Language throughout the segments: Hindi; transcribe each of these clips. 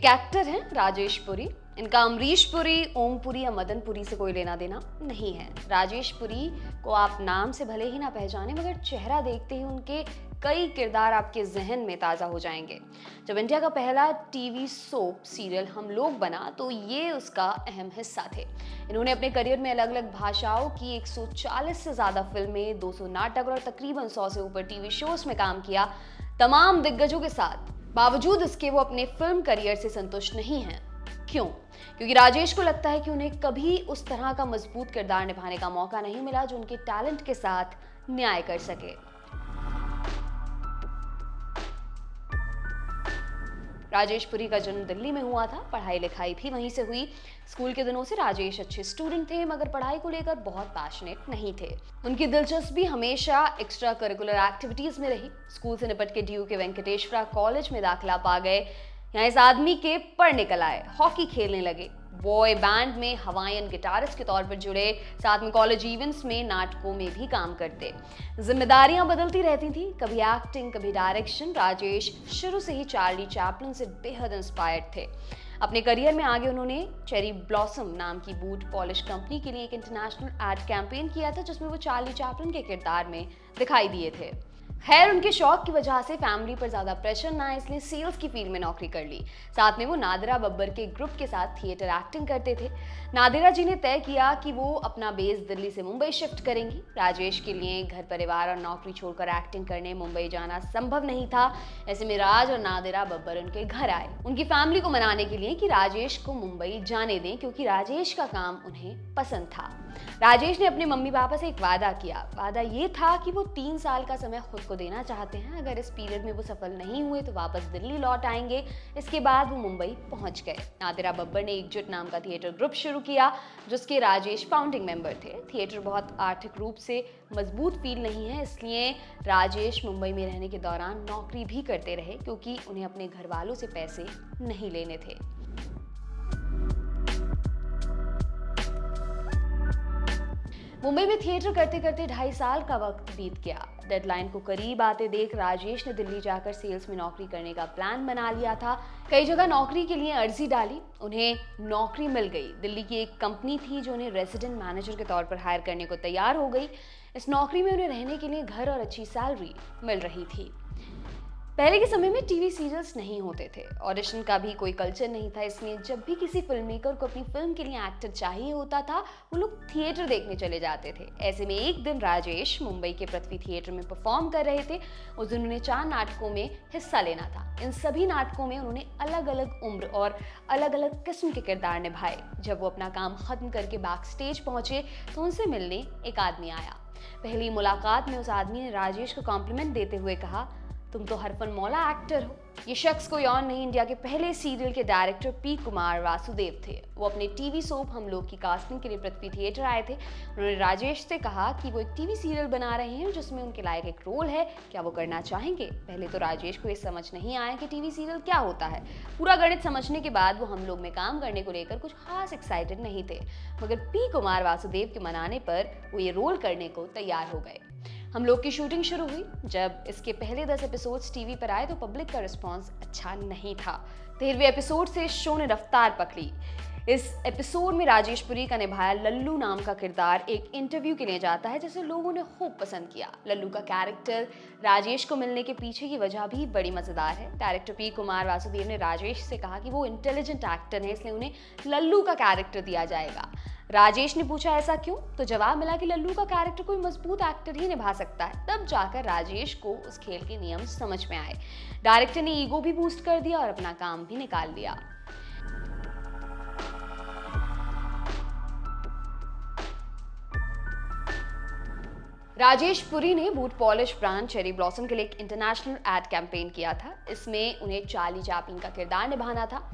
एक एक्टर हैं राजेश पुरी। इनका अमरीश पुरी, ओम पुरी या मदन पुरी से कोई लेना देना नहीं है। राजेश पुरी को आप नाम से भले ही ना पहचाने, मगर चेहरा देखते ही उनके कई किरदार आपके जहन में ताज़ा हो जाएंगे। जब इंडिया का पहला टीवी सोप सीरियल हम लोग बना तो ये उसका अहम हिस्सा थे। इन्होंने अपने करियर में अलग अलग भाषाओं की 140 से ज़्यादा फिल्में, 200 नाटक और तकरीबन 100 से ऊपर टीवी शोज में काम किया, तमाम दिग्गजों के साथ। बावजूद इसके वो अपने फिल्म करियर से संतुष्ट नहीं हैं। क्यों? क्योंकि राजेश को लगता है कि उन्हें कभी उस तरह का मजबूत किरदार निभाने का मौका नहीं मिला जो उनके टैलेंट के साथ न्याय कर सके। राजेश पुरी का जन्म दिल्ली में हुआ था, पढ़ाई लिखाई भी वहीं से हुई। स्कूल के दिनों से राजेश अच्छे स्टूडेंट थे, मगर पढ़ाई को लेकर बहुत पैशनेट नहीं थे। उनकी दिलचस्पी हमेशा एक्स्ट्रा करिकुलर एक्टिविटीज में रही। स्कूल से निपट के डीयू के वेंकटेश्वरा कॉलेज में दाखिला पा गए। यहाँ इस आदमी के पढ़ निकल आए, हॉकी खेलने लगे, बॉय बैंड में हवाईयन गिटारिस्ट के तौर पर जुड़े, साथ में कॉलेज इवेंट्स में, नाटकों में भी काम करते। जिम्मेदारियां बदलती रहती थी, कभी एक्टिंग, कभी डायरेक्शन। राजेश शुरू से ही चार्ली चैपलिन से बेहद इंस्पायर्ड थे। अपने करियर में आगे उन्होंने चेरी ब्लॉसम नाम की बूट पॉलिश कंपनी के लिए एक इंटरनेशनल एड कैंपेन किया था, जिसमें वो चार्ली चैपलिन के किरदार में दिखाई दिए थे। खैर, उनके शौक की वजह से फैमिली पर ज्यादा प्रेशर ना आए, इसलिए सेल्स की फील्ड में नौकरी कर ली। साथ में वो नादिरा बब्बर के ग्रुप के साथ थिएटर एक्टिंग करते थे। नादिरा जी ने तय किया कि वो अपना बेस दिल्ली से मुंबई शिफ्ट करेंगी। राजेश के लिए घर परिवार और नौकरी छोड़कर एक्टिंग करने मुंबई जाना संभव नहीं था। ऐसे में राज और नादिरा बब्बर उनके घर आए, उनकी फैमिली को मनाने के लिए कि राजेश को मुंबई जाने दें, क्योंकि राजेश का काम उन्हें पसंद था। राजेश ने अपने मम्मी पापा से एक वादा किया। वादा ये था कि वो 3 साल का समय खुद को देना चाहते हैं। अगर इस पीरियड में वो सफल नहीं हुए तो वापस दिल्ली लौट आएंगे। इसके बाद वो मुंबई पहुंच गए। नादिरा बब्बर ने एकजुट नाम का थिएटर ग्रुप शुरू किया, जिसके राजेश फाउंडिंग मेंबर थे। थिएटर बहुत आर्थिक रूप से मजबूत फील्ड नहीं है, इसलिए राजेश मुंबई में रहने के दौरान नौकरी भी करते रहे, क्योंकि उन्हें अपने घर वालों से पैसे नहीं लेने थे। मुंबई में थिएटर करते करते 2.5 साल का वक्त बीत गया। डेडलाइन को करीब आते देख राजेश ने दिल्ली जाकर सेल्स में नौकरी करने का प्लान बना लिया था। कई जगह नौकरी के लिए अर्जी डाली, उन्हें नौकरी मिल गई। दिल्ली की एक कंपनी थी जो उन्हें रेजिडेंट मैनेजर के तौर पर हायर करने को तैयार हो गई। इस नौकरी में उन्हें रहने के लिए घर और अच्छी सैलरी मिल रही थी। पहले के समय में टीवी सीरियल्स नहीं होते थे, ऑडिशन का भी कोई कल्चर नहीं था, इसलिए जब भी किसी फिल्म मेकर को अपनी फिल्म के लिए एक्टर चाहिए होता था, वो लोग थिएटर देखने चले जाते थे। ऐसे में एक दिन राजेश मुंबई के पृथ्वी थिएटर में परफॉर्म कर रहे थे। उस दिन उन्हें 4 नाटकों में हिस्सा लेना था। इन सभी नाटकों में उन्होंने अलग अलग उम्र और अलग अलग किस्म के किरदार निभाए। जब वो अपना काम खत्म करके बैक स्टेज पहुंचे तो उनसे मिलने एक आदमी आया। पहली मुलाकात में उस आदमी ने राजेश को कॉम्प्लीमेंट देते हुए कहा, तुम तो हरफन मौला एक्टर हो। ये शख्स कोई और नहीं, इंडिया के पहले सीरियल के डायरेक्टर पी कुमार वासुदेव थे। वो अपने टीवी सोप हम लोग की कास्टिंग के लिए पृथ्वी थिएटर आए थे। उन्होंने राजेश से कहा कि वो एक टीवी सीरियल बना रहे हैं जिसमें उनके लायक एक रोल है, क्या वो करना चाहेंगे। पहले तो राजेश को ये समझ नहीं आया कि टीवी सीरियल क्या होता है। पूरा गणित समझने के बाद वो हम लोग में काम करने को लेकर कुछ खास एक्साइटेड नहीं थे, मगर पी कुमार वासुदेव के मनाने पर वो ये रोल करने को तैयार हो गए। हम लोग की शूटिंग शुरू हुई। जब इसके पहले 10 एपिसोड्स टीवी पर आए तो पब्लिक का रिस्पांस अच्छा नहीं था। 13वें एपिसोड से शो ने रफ्तार पकड़ी। इस एपिसोड में राजेश पुरी का निभाया लल्लू नाम का किरदार एक इंटरव्यू के लिए जाता है, जिसे लोगों ने खूब पसंद किया। लल्लू का कैरेक्टर राजेश को मिलने के पीछे की वजह भी बड़ी मजेदार है। डायरेक्टर पी कुमार वासुदेव ने राजेश से कहा कि वो इंटेलिजेंट एक्टर है, इसलिए उन्हें लल्लू का कैरेक्टर दिया जाएगा। राजेश ने पूछा ऐसा क्यों, तो जवाब मिला कि लल्लू का कैरेक्टर कोई मजबूत एक्टर ही निभा सकता है। तब जाकर राजेश को उस खेल के नियम समझ में आए। डायरेक्टर ने ईगो भी बूस्ट कर दिया और अपना काम भी निकाल लिया। राजेश पुरी ने boot polish brand cherry blossom के लिए एक इंटरनेशनल एड कैंपेन किया था। इसमें उन्हें चार्ली चैपलिन का किरदार निभाना था।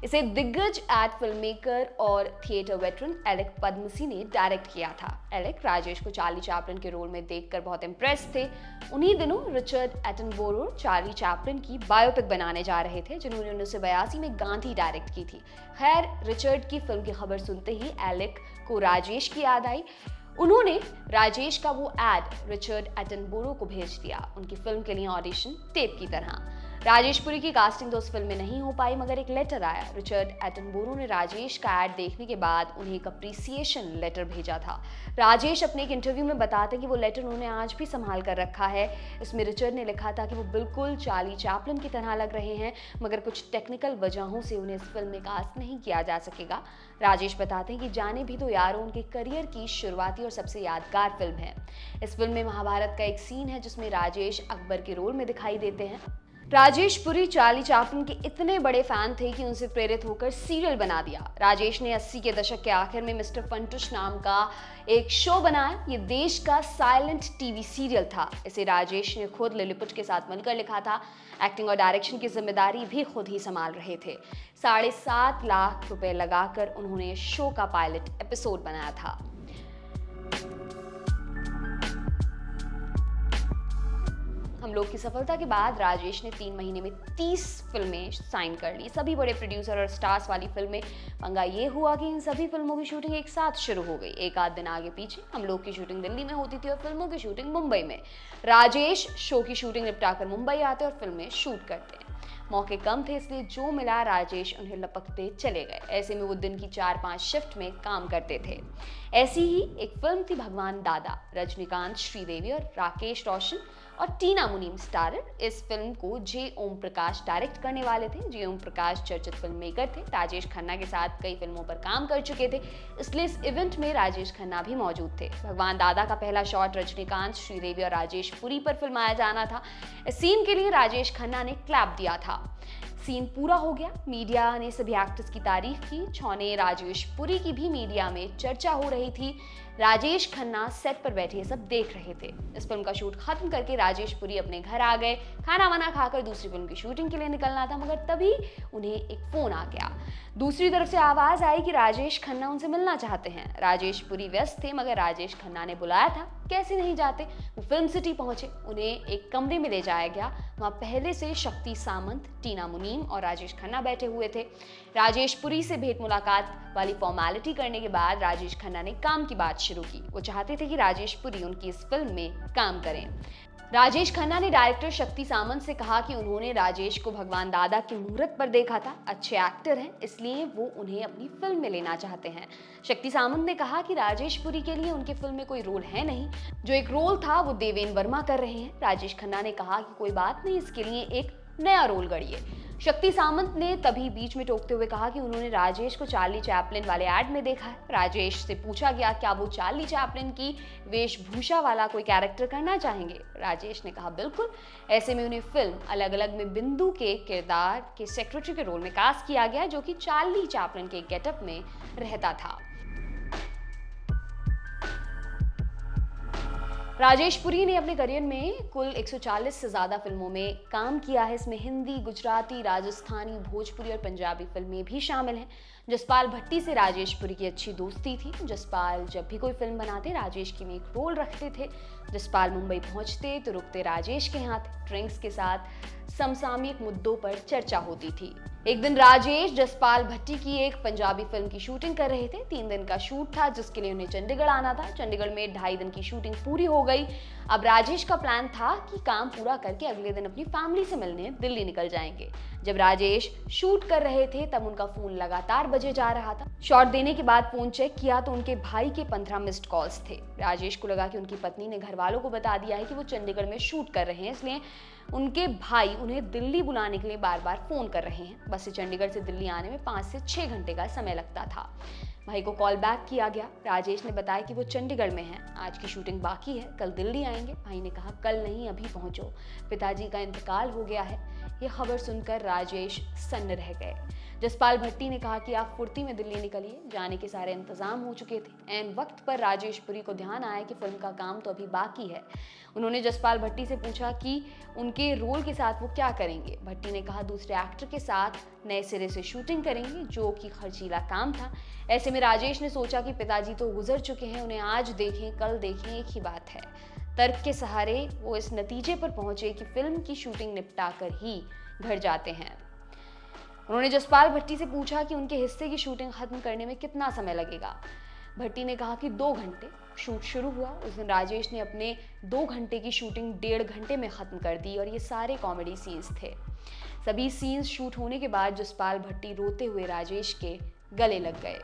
इसे दिग्गज एड फिल्म मेकर और थिएटर वेटरन एलेक पद्मसी ने डायरेक्ट किया था। एलेक राजेश को चार्ली चैपलिन के रोल में देखकर बहुत इम्प्रेस थे। उन्हीं दिनों रिचर्ड एटनबोरो चार्ली चैपलिन की बायोपिक बनाने जा रहे थे, जिन्होंने 1982 में गांधी डायरेक्ट की थी। खैर, रिचर्ड की फिल्म की खबर सुनते ही एलेक को राजेश की याद आई। उन्होंने राजेश का वो एड रिचर्ड एटनबोरो को भेज दिया, उनकी फिल्म के लिए ऑडिशन टेप की तरह। राजेश पुरी की कास्टिंग तो उस फिल्म में नहीं हो पाई, मगर एक लेटर आया। रिचर्ड एटनबोरो ने राजेश का एड देखने के बाद उन्हें एक अप्रिसिएशन लेटर भेजा था। राजेश अपने एक इंटरव्यू में बताते हैं कि वो लेटर उन्होंने आज भी संभाल कर रखा है। इसमें रिचर्ड ने लिखा था कि वो बिल्कुल चार्ली चैपलिन की तरह लग रहे हैं, मगर कुछ टेक्निकल वजहों से उन्हें इस फिल्म में कास्ट नहीं किया जा सकेगा। राजेश बताते हैं कि जाने भी तो यारो उनके करियर की शुरुआती और सबसे यादगार फिल्म है। इस फिल्म में महाभारत का एक सीन है जिसमें राजेश अकबर के रोल में दिखाई देते हैं। राजेश पुरी चार्ली चैपलिन के इतने बड़े फैन थे कि उनसे प्रेरित होकर सीरियल बना दिया। राजेश ने 80 के दशक के आखिर में मिस्टर फंटुश नाम का एक शो बनाया। ये देश का साइलेंट टीवी सीरियल था। इसे राजेश ने खुद लिलीपुट के साथ मिलकर लिखा था। एक्टिंग और डायरेक्शन की जिम्मेदारी भी खुद ही संभाल रहे थे। 7.5 लाख रुपए लगाकर उन्होंने शो का पायलट एपिसोड बनाया था। हम लोग की सफलता के बाद राजेश ने 3 महीने में 30 फिल्में साइन कर ली, सभी बड़े प्रोड्यूसर और स्टार्स वाली फिल्में। पंगा ये हुआ कि इन सभी फिल्मों की शूटिंग एक साथ शुरू हो गई, एक आध दिन आगे पीछे। हम लोग की शूटिंग दिल्ली में होती थी और फिल्मों की शूटिंग मुंबई में। राजेश शो की शूटिंग निपटाकर मुंबई आते और फिल्में शूट करते हैं। मौके कम थे, इसलिए जो मिला राजेश उन्हें लपकते चले गए। ऐसे में वो दिन की 4-5 शिफ्ट में काम करते थे। ऐसी ही एक फिल्म थी भगवान दादा। रजनीकांत, श्रीदेवी और राकेश रोशन और टीना मुनीम स्टारर। इस फिल्म को जे ओम प्रकाश डायरेक्ट करने वाले थे। जे ओम प्रकाश चर्चित फिल्म मेकर थे, राजेश खन्ना के साथ कई फिल्मों पर काम कर चुके थे, इसलिए इस इवेंट में राजेश खन्ना भी मौजूद थे। भगवान दादा का पहला शॉट रजनीकांत, श्रीदेवी और राजेश पुरी पर फिल्माया जाना था। इस सीन के लिए राजेश खन्ना ने क्लैप दिया था। सीन पूरा हो गया, मीडिया ने सभी एक्टर्स की तारीफ की। छौने राजेश पुरी की भी मीडिया में चर्चा हो रही थी। राजेश खन्ना सेट पर बैठे सब देख रहे थे। इस फिल्म का शूट खत्म करके राजेश पुरी अपने घर आ गए। खाना वाना खाकर दूसरी फिल्म की शूटिंग के लिए निकलना था, मगर तभी उन्हें एक फोन आ गया। दूसरी तरफ से आवाज आई कि राजेश खन्ना उनसे मिलना चाहते हैं। राजेश पुरी व्यस्त थे, मगर राजेश खन्ना ने बुलाया था, कैसे नहीं जाते। वो फिल्म सिटी पहुंचे, उन्हें एक कमरे में ले जाया गया। वहां पहले से शक्ति सामंत, टीना मुनीम और राजेश खन्ना बैठे हुए थे। राजेश पुरी से भेंट मुलाकात वाली फॉर्मेलिटी करने के बाद राजेश खन्ना ने काम की बात शुरू की। वो चाहते थे कि राजेश पुरी उनकी इस फिल्म में काम करें। राजेश खन्ना ने डायरेक्टर शक्ति सामंत से कहा कि उन्होंने राजेश को भगवान दादा के मुहूर्त पर देखा था, अच्छे एक्टर हैं, इसलिए वो उन्हें अपनी फिल्म में लेना चाहते हैं। शक्ति सामंत ने कहा कि राजेश पुरी के लिए उनकी फिल्म में कोई रोल है नहीं, जो एक रोल था वो देवेन वर्मा कर रहे हैं। राजेश खन्ना ने कहा कि कोई बात नहीं, इसके लिए एक नया रोल गढ़िए। शक्ति सामंत ने तभी बीच में टोकते हुए कहा कि उन्होंने राजेश को चार्ली चैपलिन वाले एड में देखा है। राजेश से पूछा गया क्या वो चार्ली चैपलिन की वेशभूषा वाला कोई कैरेक्टर करना चाहेंगे। राजेश ने कहा बिल्कुल। ऐसे में उन्हें फिल्म अलग अलग में बिंदु के किरदार के सेक्रेटरी के रोल में कास्ट किया गया, जो कि चार्ली चैपलिन के गेटअप में रहता था। राजेश पुरी ने अपने करियर में कुल 140 से ज़्यादा फिल्मों में काम किया है। इसमें हिंदी, गुजराती, राजस्थानी, भोजपुरी और पंजाबी फिल्में भी शामिल हैं। जसपाल भट्टी से राजेश पुरी की अच्छी दोस्ती थी। जसपाल जब भी कोई फिल्म बनाते राजेश की में एक रोल रखते थे। जसपाल मुंबई पहुंचते तो रुकते राजेश के यहाँ थे। ड्रिंक्स के साथ समसामयिक मुद्दों पर चर्चा होती थी। एक दिन राजेश जसपाल भट्टी की एक पंजाबी फिल्म की शूटिंग कर रहे थे। 3 दिन का शूट था, जिसके लिए उन्हें चंडीगढ़ आना था। चंडीगढ़ में 2.5 दिन की शूटिंग पूरी हो गई। अब राजेश का प्लान था कि काम पूरा करके अगले दिन अपनी फैमिली से मिलने दिल्ली निकल जाएंगे। जब राजेश शूट कर रहे थे तब उनका फोन लगातार बजे जा रहा था। शॉट देने के बाद फोन चेक किया तो उनके भाई के 15 मिस्ड कॉल्स थे। राजेश को लगा कि उनकी पत्नी ने घर वालों को बता दिया है कि वो चंडीगढ़ में शूट कर रहे हैं, इसलिए उनके भाई उन्हें दिल्ली बुलाने के लिए बार बार फोन कर रहे हैं। बस से चंडीगढ़ से दिल्ली आने में 5 से 6 घंटे का समय लगता था। भाई को कॉल बैक किया गया। राजेश ने बताया कि वो चंडीगढ़ में हैं, आज की शूटिंग बाकी है, कल दिल्ली आएंगे। भाई ने कहा कल नहीं, अभी पहुंचो, पिताजी का इंतकाल हो गया है। ये खबर सुनकर राजेश सन्न रह गए। जसपाल भट्टी ने कहा कि आप फुर्ती में दिल्ली निकलिए, जाने के सारे इंतजाम हो चुके थे। ऐन वक्त पर राजेश पुरी को ध्यान आया कि फिल्म का काम तो अभी बाकी है। उन्होंने जसपाल भट्टी से पूछा कि उनके रोल के साथ वो क्या करेंगे। भट्टी ने कहा दूसरे एक्टर के साथ नए सिरे से शूटिंग करेंगे, जो कि खर्चीला काम था। ऐसे में राजेश ने सोचा कि पिताजी तो गुजर चुके हैं, उन्हें आज देखें कल देखें एक ही बात है। तर्क के सहारे वो इस नतीजे पर पहुंचे कि फिल्म की शूटिंग निपटा कर ही घर जाते हैं। उन्होंने जसपाल भट्टी से पूछा कि उनके हिस्से की शूटिंग खत्म करने में कितना समय लगेगा। भट्टी ने कहा कि 2 घंटे। शूट शुरू हुआ। उस दिन राजेश ने अपने 2 घंटे की शूटिंग 1.5 घंटे में ख़त्म कर दी और ये सारे कॉमेडी सीन्स थे। सभी सीन्स शूट होने के बाद जसपाल भट्टी रोते हुए राजेश के गले लग गए।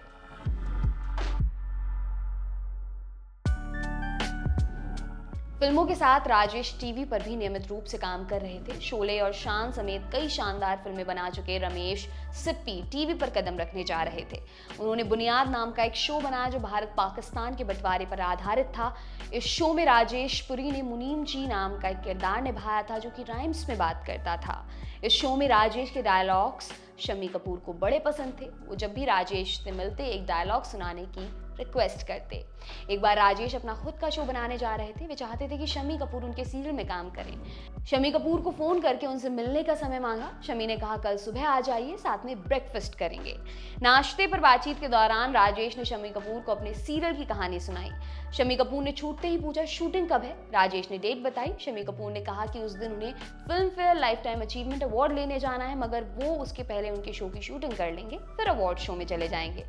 फिल्मों के साथ राजेश टीवी पर भी नियमित रूप से काम कर रहे थे। शोले और शान समेत कई शानदार फिल्में बना चुके रमेश सिप्पी टीवी पर कदम रखने जा रहे थे। उन्होंने बुनियाद नाम का एक शो बनाया जो भारत पाकिस्तान के बंटवारे पर आधारित था। इस शो में राजेश पुरी ने मुनीम जी नाम का एक किरदार निभाया था जो कि राइम्स में बात करता था। इस शो में राजेश के डायलॉग्स शम्मी कपूर को बड़े पसंद थे। वो जब भी राजेश से मिलते एक डायलॉग सुनाने की रिक्वेस्ट करते। एक बार राजेश अपना खुद का शो बनाने जा रहे थे। वे चाहते थे कि शम्मी कपूर उनके सीरियल में काम करें। शम्मी कपूर को फोन करके उनसे मिलने का समय मांगा। शम्मी ने कहा कल सुबह आ जाइए, साथ में ब्रेकफास्ट करेंगे। नाश्ते पर बातचीत के दौरान राजेश ने शम्मी कपूर को अपने सीरियल की कहानी सुनाई। शम्मी कपूर ने छूटते ही पूछा शूटिंग कब है। राजेश ने डेट बताई। शम्मी कपूर ने कहा कि उस दिन उन्हें film fair life time achievement award लेने जाना है, मगर वो उसके पहले उनके शो की शूटिंग कर लेंगे, फिर अवार्ड शो में चले जाएंगे।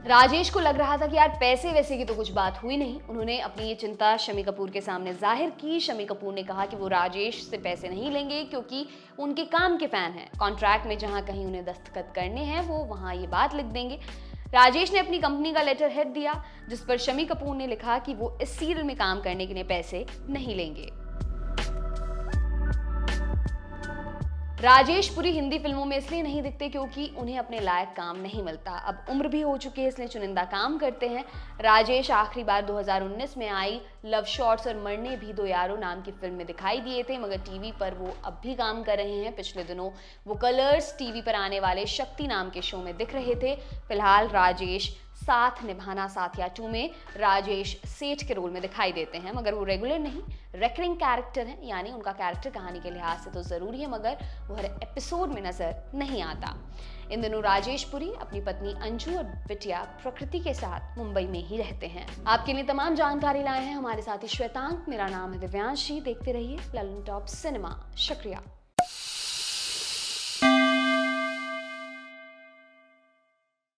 राजेश को लग रहा था कि यार पैसे वैसे की तो कुछ बात हुई नहीं। उन्होंने अपनी ये चिंता शम्मी कपूर के सामने जाहिर की। शम्मी कपूर ने कहा कि वो राजेश से पैसे नहीं लेंगे क्योंकि उनके काम के फैन हैं। कॉन्ट्रैक्ट में जहां कहीं उन्हें दस्तखत करने हैं वो वहां ये बात लिख देंगे। राजेश ने अपनी कंपनी का लेटर हेड दिया जिस पर शम्मी कपूर ने लिखा कि वो इस सीरियल में काम करने के लिए पैसे नहीं लेंगे। राजेश पुरी हिंदी फिल्मों में इसलिए नहीं दिखते क्योंकि उन्हें अपने लायक काम नहीं मिलता। अब उम्र भी हो चुकी है इसलिए चुनिंदा काम करते हैं। राजेश आखिरी बार 2019 में आई लव शॉट्स और मरने भी दो यारो नाम की फिल्म में दिखाई दिए थे, मगर टीवी पर वो अब भी काम कर रहे हैं। पिछले दिनों वो कलर्स टीवी पर आने वाले शक्ति नाम के शो में दिख रहे थे। फिलहाल राजेश साथ निभाना साथिया 2 में राजेश सेठ के रोल में दिखाई देते हैं, मगर वो रेगुलर नहीं, रेकरिंग कैरेक्टर हैं, यानी उनका कैरेक्टर कहानी के लिहाज से तो जरूरी है मगर वो हर एपिसोड में नजर नहीं आता। इन दिनों राजेश पुरी अपनी पत्नी अंजू और बिटिया प्रकृति के साथ मुंबई में ही रहते हैं। आपके लिए तमाम जानकारी लाए हैं हमारे साथी श्वेतांक। मेरा नाम है दिव्यांशी। देखते रहिए ललन टॉप सिनेमा। शुक्रिया।